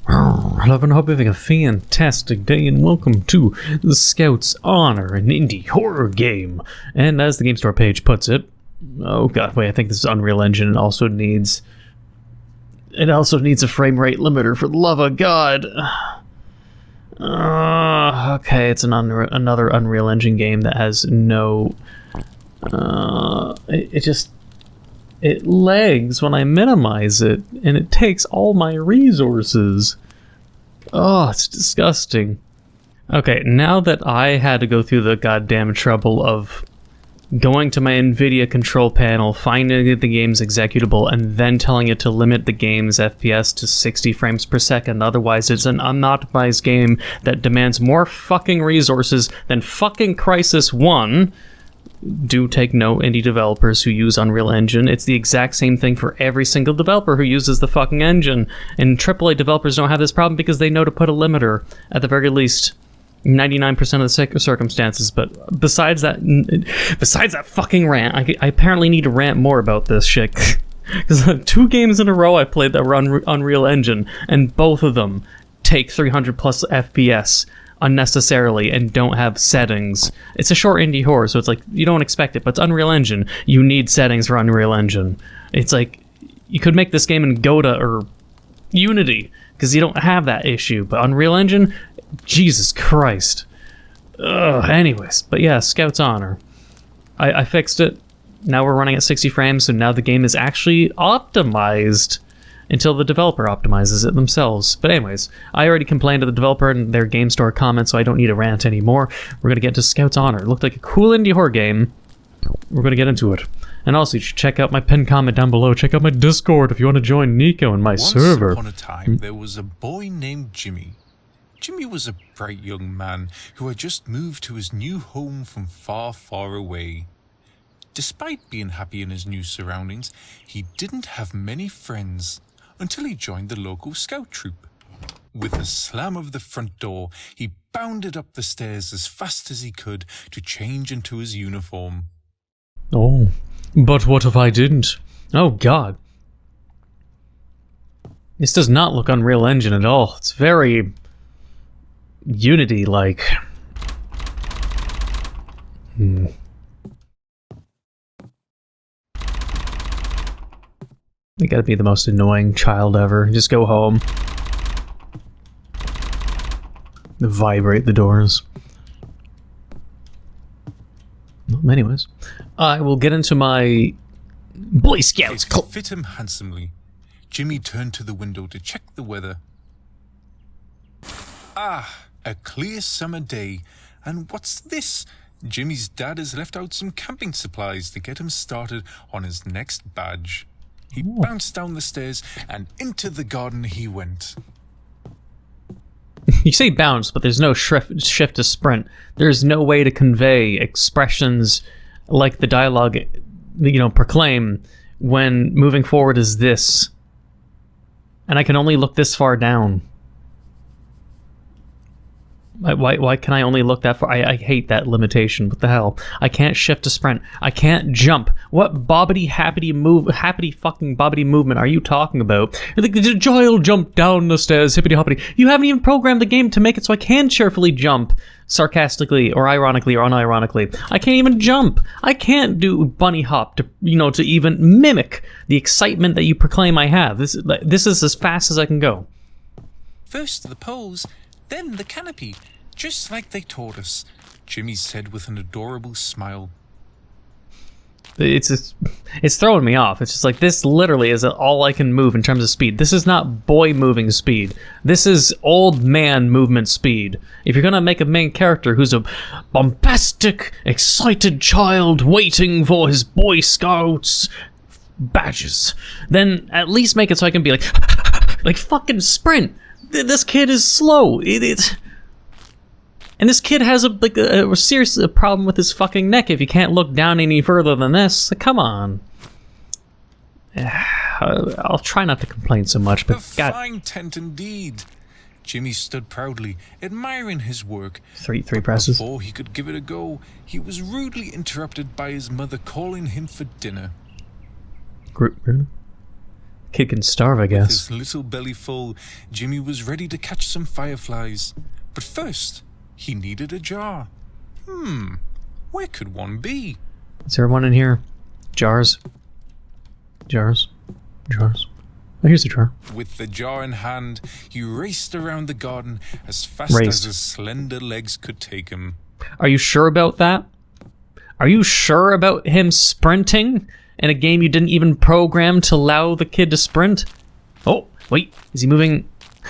Hello everyone, hope you're having a fantastic day and welcome to the Scout's Honor, an indie horror game. And as the game store page puts it, oh god, wait, I think this is Unreal Engine. It also needs a frame rate limiter, for the love of God. Okay, it's another Unreal Engine game that has no... It lags when I minimize it, and it takes all my resources. Oh, it's disgusting. Okay, now that I had to go through the goddamn trouble of going to my NVIDIA control panel, finding the game's executable, and then telling it to limit the game's FPS to 60 frames per second, otherwise it's an unoptimized game that demands more fucking resources than fucking Crysis 1, do take note, indie developers who use Unreal Engine. It's the exact same thing for every single developer who uses the fucking engine. And AAA developers don't have this problem because they know to put a limiter, at the very least, 99% of the circumstances. But besides that fucking rant, I apparently need to rant more about this shit. Because 2 games in a row I played that were Unreal Engine, and both of them take 300 plus FPS unnecessarily and don't have settings. It's a short indie horror, so it's like you don't expect it, but it's Unreal Engine. You need settings for Unreal Engine. It's like you could make this game in Goda or Unity because you don't have that issue, but Unreal Engine, Jesus Christ. Ugh, anyways, but yeah, Scout's Honor. I fixed it. Now we're running at 60 frames, so now the game is actually optimized until the developer optimizes it themselves. But anyways, I already complained to the developer in their game store comments, so I don't need to rant anymore. We're going to get into Scout's Honor. It looked like a cool indie horror game. We're going to get into it. And also, you should check out my pinned comment down below. Check out my Discord if you want to join Neco and my server. Once upon a time, there was a boy named Jimmy. Jimmy was a bright young man who had just moved to his new home from far, far away. Despite being happy in his new surroundings, he didn't have many friends until he joined the local scout troop. With a slam of the front door, he bounded up the stairs as fast as he could to change into his uniform. Oh, but what if I didn't? Oh god. This does not look Unreal Engine at all. It's very Unity-like. You gotta be the most annoying child ever. Just go home. Vibrate the doors. Well, anyways, I will get into my Boy Scouts. It fit him handsomely. Jimmy turned to the window to check the weather. Ah, a clear summer day. And what's this? Jimmy's dad has left out some camping supplies to get him started on his next badge. He bounced down the stairs, and into the garden he went. You say bounce, but there's no shift to sprint. There's no way to convey expressions like the dialogue, proclaim when moving forward is this. And I can only look this far down. Why can I only look that far? I hate that limitation. What the hell? I can't shift to sprint. I can't jump. What happity fucking bobbity movement are you talking about? The child jumped down the stairs, hippity hoppity. You haven't even programmed the game to make it so I can cheerfully jump, sarcastically or ironically or unironically. I can't even jump. I can't do bunny hop to even mimic the excitement that you proclaim I have. This is as fast as I can go. First the poles, then the canopy, just like they taught us, Jimmy said with an adorable smile. It's throwing me off. It's just like, this literally is all I can move in terms of speed. This is not boy moving speed. This is old man movement speed. If you're gonna make a main character who's a bombastic, excited child waiting for his Boy Scouts badges, then at least make it so I can be like fucking sprint. This kid is slow. And this kid has a serious problem with his fucking neck if you can't look down any further than this. Come on. I'll try not to complain so much, but a fine tent indeed. Jimmy stood proudly, admiring his work. Three presses. Before he could give it a go, he was rudely interrupted by his mother calling him for dinner. Kid can starve, I With guess. his little belly full, Jimmy was ready to catch some fireflies. But first, he needed a jar. Where could one be? Is there one in here? Jars? Jars? Jars? Oh, here's a jar. With the jar in hand, he raced around the garden as fast as his slender legs could take him. Are you sure about that? Are you sure about him sprinting in a game you didn't even program to allow the kid to sprint? Oh, wait, is he moving?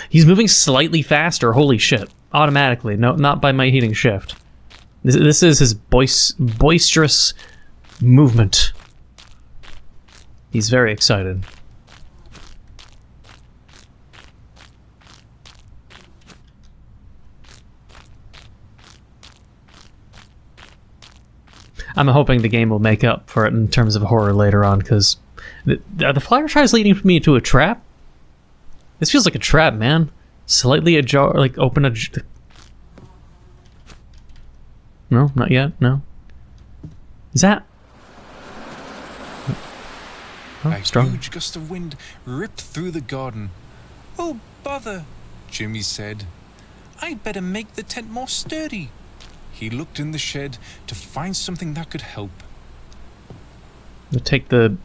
He's moving slightly faster, holy shit. Automatically, no, not by my heating shift. This is his boisterous movement. He's very excited. I'm hoping the game will make up for it in terms of horror later on, because are the flower tries leading me to a trap? This feels like a trap, man. Slightly ajar, like open a... No, not yet, no. Is that... Oh, A strong. huge gust of wind ripped through the garden. "Oh, bother," Jimmy said. "I'd better make the tent more sturdy." He looked in the shed to find something that could help. We'll take the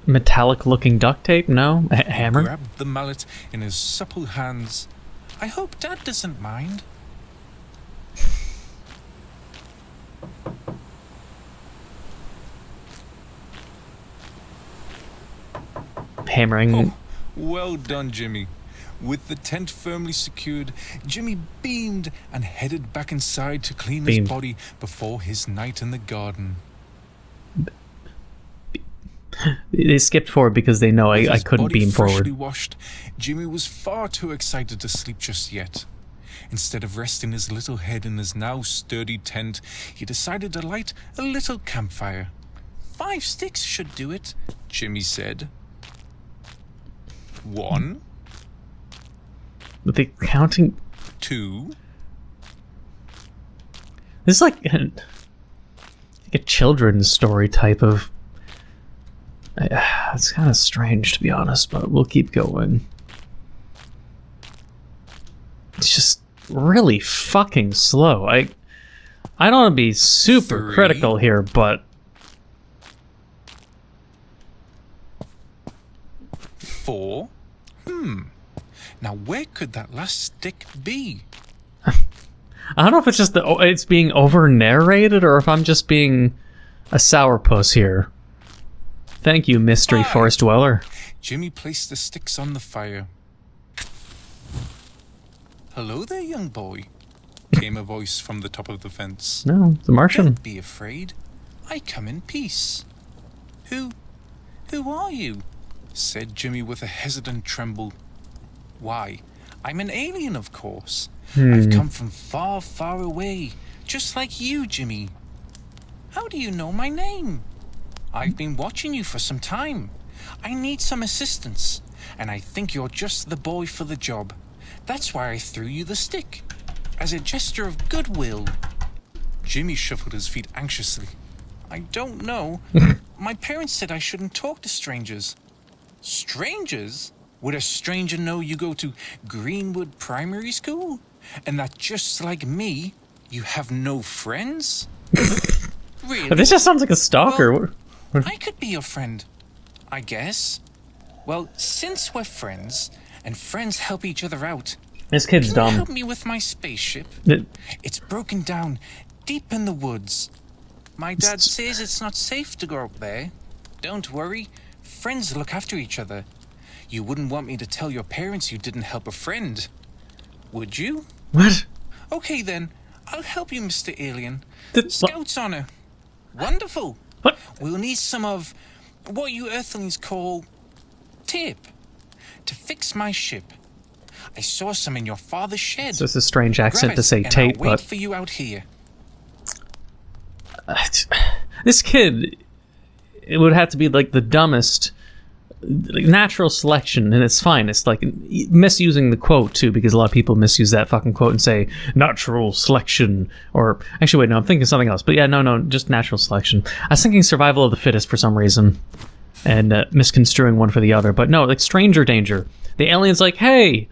metallic-looking duct tape? No? A hammer? He grabbed the mallet in his supple hands. "I hope Dad doesn't mind." Hammering. Oh, well done, Jimmy. With the tent firmly secured, Jimmy beamed and headed back inside to clean his body before his night in the garden. They skipped forward because they know I couldn't beam forward. Freshly washed, Jimmy was far too excited to sleep just yet. Instead of resting his little head in his now sturdy tent, he decided to light a little campfire. 5 sticks should do it, Jimmy said. 1. Are they counting? 2. This is like a children's story type of... It's kind of strange, to be honest, but we'll keep going. It's just really fucking slow. I don't want to be super 3. critical here, but... 4. Now where could that last stick be? I don't know if it's just it's being over-narrated or if I'm just being a sourpuss here. Thank you, mystery 5. forest dweller. Jimmy placed the sticks on the fire. "Hello there, young boy," came a voice from the top of the fence. No, the Martian. "Don't be afraid. I come in peace." Who are you?" said Jimmy with a hesitant tremble. "Why, I'm an alien, of course. I've come from far, far away, just like you, Jimmy." "How do you know my name?" "I've been watching you for some time. I need some assistance, and I think you're just the boy for the job. That's why I threw you the stick, as a gesture of goodwill." Jimmy shuffled his feet anxiously. "I don't know. My parents said I shouldn't talk to strangers." "Strangers? Would a stranger know you go to Greenwood Primary School? And that just like me, you have no friends?" "Really? This just sounds like a stalker. Well, I could be your friend, I guess. Well, since we're friends, and friends help each other out, This kid's can dumb. you help me with my spaceship? It's broken down deep in the woods. My dad says it's not safe to go up there. Don't worry, friends look after each other. You wouldn't want me to tell your parents you didn't help a friend, would you? What? Okay then, I'll help you, Mr. Alien. What? Scout's honor. Wonderful. What? We'll need some of what you Earthlings call tape to fix my ship. I saw some in your father's shed. So it's a strange accent Grab to it, say and tape, I'll wait but for you out here. this kid, it would have to be like the dumbest, like, natural selection, and it's fine. It's like misusing the quote too, because a lot of people misuse that fucking quote and say natural selection, or actually wait, no, I'm thinking something else. But yeah, no, just natural selection. I was thinking survival of the fittest for some reason. and misconstruing one for the other. But no, like stranger danger. The alien's like, hey,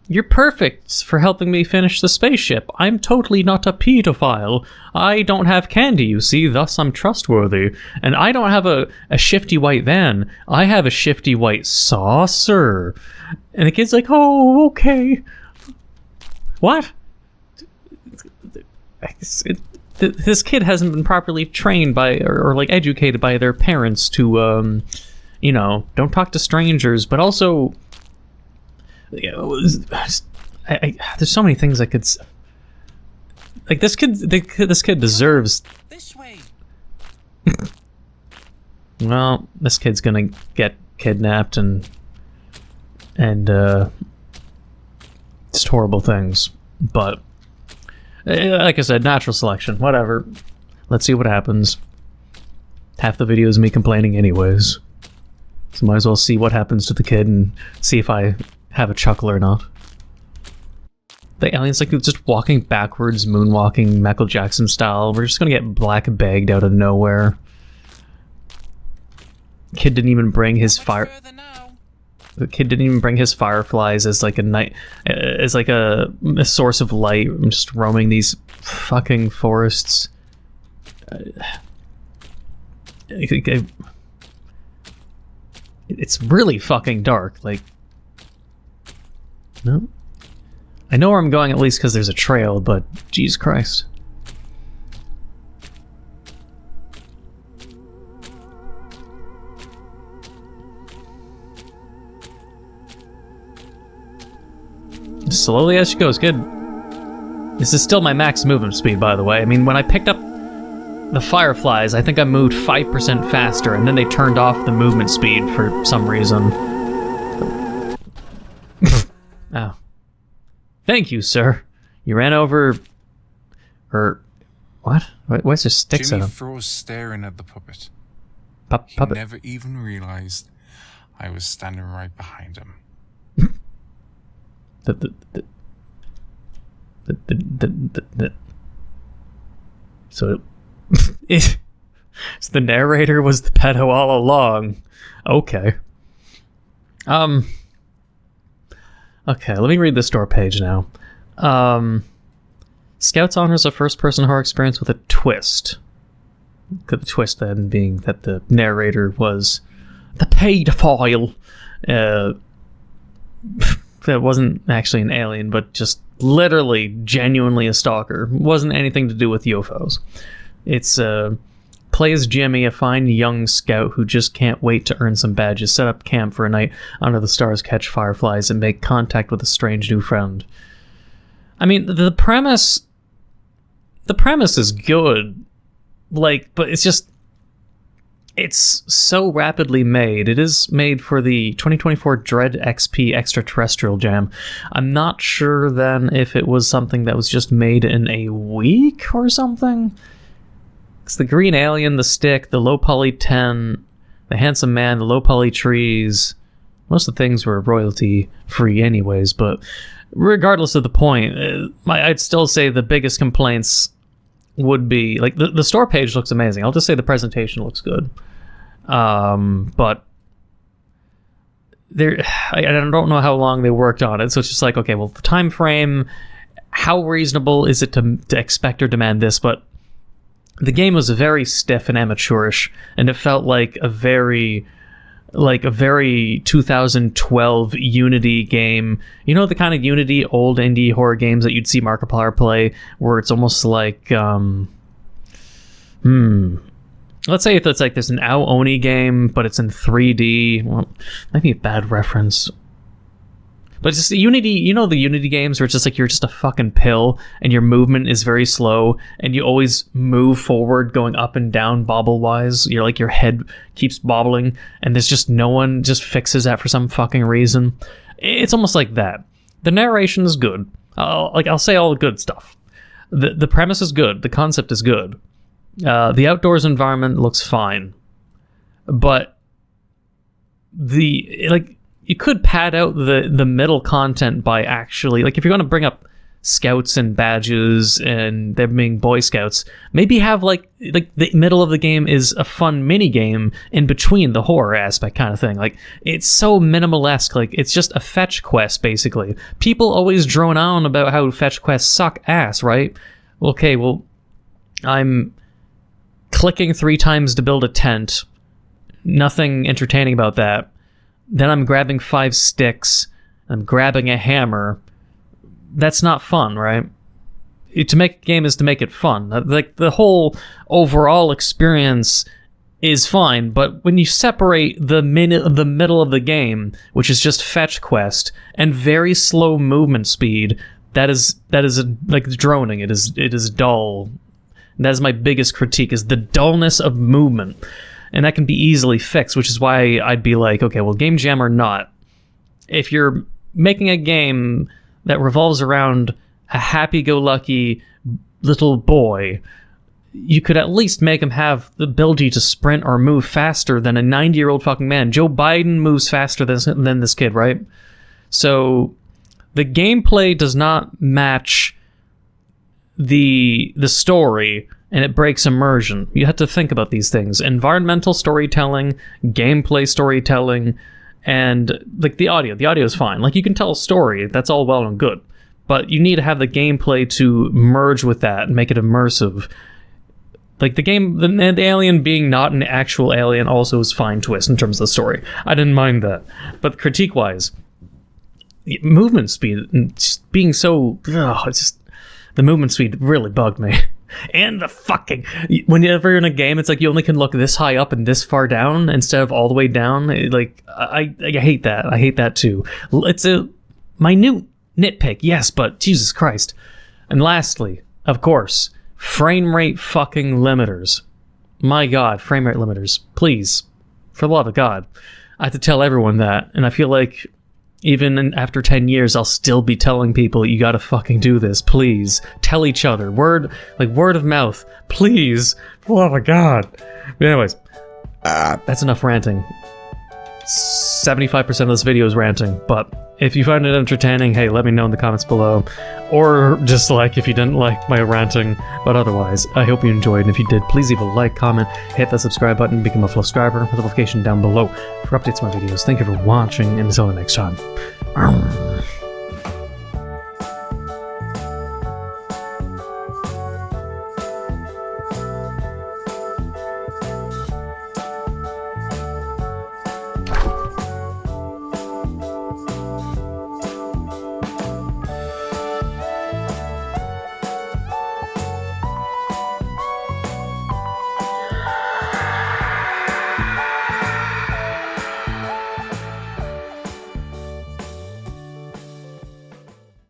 you're perfect for helping me finish the spaceship. I'm totally not a pedophile. I don't have candy, you see, thus I'm trustworthy. And I don't have a shifty white van. I have a shifty white saucer. And the kid's like, oh, okay. What? This kid hasn't been properly trained by, or like educated by their parents to, you know, don't talk to strangers, but also... there's so many things I could like. This kid deserves. This way. Well, this kid's gonna get kidnapped and just horrible things. But like I said, natural selection. Whatever. Let's see what happens. Half the video is me complaining, anyways. So might as well see what happens to the kid and see if I have a chuckle or not. The alien's like just walking backwards, moonwalking, Michael Jackson style. We're just gonna get black bagged out of nowhere. Kid didn't even bring his The kid didn't even bring his fireflies as like a source of light. I'm just roaming these fucking forests. It's really fucking dark. Like. No? I know where I'm going at least because there's a trail, but Jesus Christ. Slowly as she goes, kid. This is still my max movement speed, by the way. I mean, when I picked up the fireflies, I think I moved 5% faster, and then they turned off the movement speed for some reason. Oh. Thank you, sir. You ran over... Or... What? Why's there sticks at him? Jimmy froze staring at the puppet. Puppet? He never even realized I was standing right behind him. So... So the narrator was the pedo all along. Okay. Okay, let me read the store page now. Scouts honors a first-person horror experience with a twist. The twist then being that the narrator was the pedophile. That wasn't actually an alien, but just literally, genuinely a stalker. Wasn't anything to do with UFOs. It's plays Jimmy, a fine young scout who just can't wait to earn some badges, set up camp for a night under the stars, catch fireflies, and make contact with a strange new friend. I mean, the premise is good, like, but it's just, it's so rapidly made. It is made for the 2024 DreadXP Extraterrestrial Jam. I'm not sure then if it was something that was just made in a week or something. It's the green alien, the stick, the low poly 10, the handsome man, the low poly trees. Most of the things were royalty free anyways, but regardless of the point, I'd still say the biggest complaints would be, like, the store page looks amazing. I'll just say the presentation looks good. But I don't know how long they worked on it, so it's just like, okay, well, the time frame, how reasonable is it to expect or demand this? But the game was very stiff and amateurish, and it felt like a very 2012 Unity game. You know, the kind of Unity old indie horror games that you'd see Markiplier play, where it's almost like let's say if it's like there's an Ao Oni game, but it's in 3D. Well, might be a bad reference. But it's just Unity, you know, the Unity games where it's just like you're just a fucking pill and your movement is very slow and you always move forward going up and down bobble-wise. You're like, your head keeps bobbling and there's just no one just fixes that for some fucking reason. It's almost like that. The narration is good. I'll say all the good stuff. The premise is good. The concept is good. The outdoors environment looks fine. But you could pad out the middle content by actually, like, if you're going to bring up scouts and badges and them being Boy Scouts. Maybe have like the middle of the game is a fun mini game in between the horror aspect kind of thing. Like, it's so minimalesque. Like, it's just a fetch quest basically. People always drone on about how fetch quests suck ass, right? Okay, well, I'm clicking 3 times to build a tent. Nothing entertaining about that. Then I'm grabbing 5 sticks. I'm grabbing a hammer. That's not fun, right? To make a game is to make it fun. Like, the whole overall experience is fine, but when you separate the middle of the game, which is just fetch quest and very slow movement speed, that is like droning. It is dull. That is my biggest critique, is the dullness of movement. And that can be easily fixed, which is why I'd be like, okay, well, game jam or not, if you're making a game that revolves around a happy-go-lucky little boy, you could at least make him have the ability to sprint or move faster than a 90-year-old fucking man. Joe Biden moves faster than this kid, right? So the gameplay does not match the story, and it breaks immersion. You have to think about these things. Environmental storytelling, gameplay storytelling, and like the audio. The audio is fine. Like, you can tell a story, that's all well and good. But you need to have the gameplay to merge with that and make it immersive. Like, the alien being not an actual alien also is fine twist in terms of the story. I didn't mind that. But critique-wise, movement speed and just being so... it's just... The movement speed really bugged me. And the fucking... Whenever you're in a game, it's like you only can look this high up and this far down instead of all the way down. I hate that. I hate that too. It's a minute nitpick, yes, but Jesus Christ. And lastly, of course, frame rate fucking limiters. My God, frame rate limiters. Please, for the love of God. I have to tell everyone that, and I feel like even after 10 years, I'll still be telling people, you gotta fucking do this, please. Tell each other. Word of mouth. Please. For the love of God. But anyways, that's enough ranting. 75% of this video is ranting, but if you find it entertaining, hey, let me know in the comments below. Or dislike if you didn't like my ranting. But otherwise, I hope you enjoyed, and if you did, please leave a like, comment, hit that subscribe button, become a full subscriber, with the notification down below for updates on my videos. Thank you for watching, and until the next time.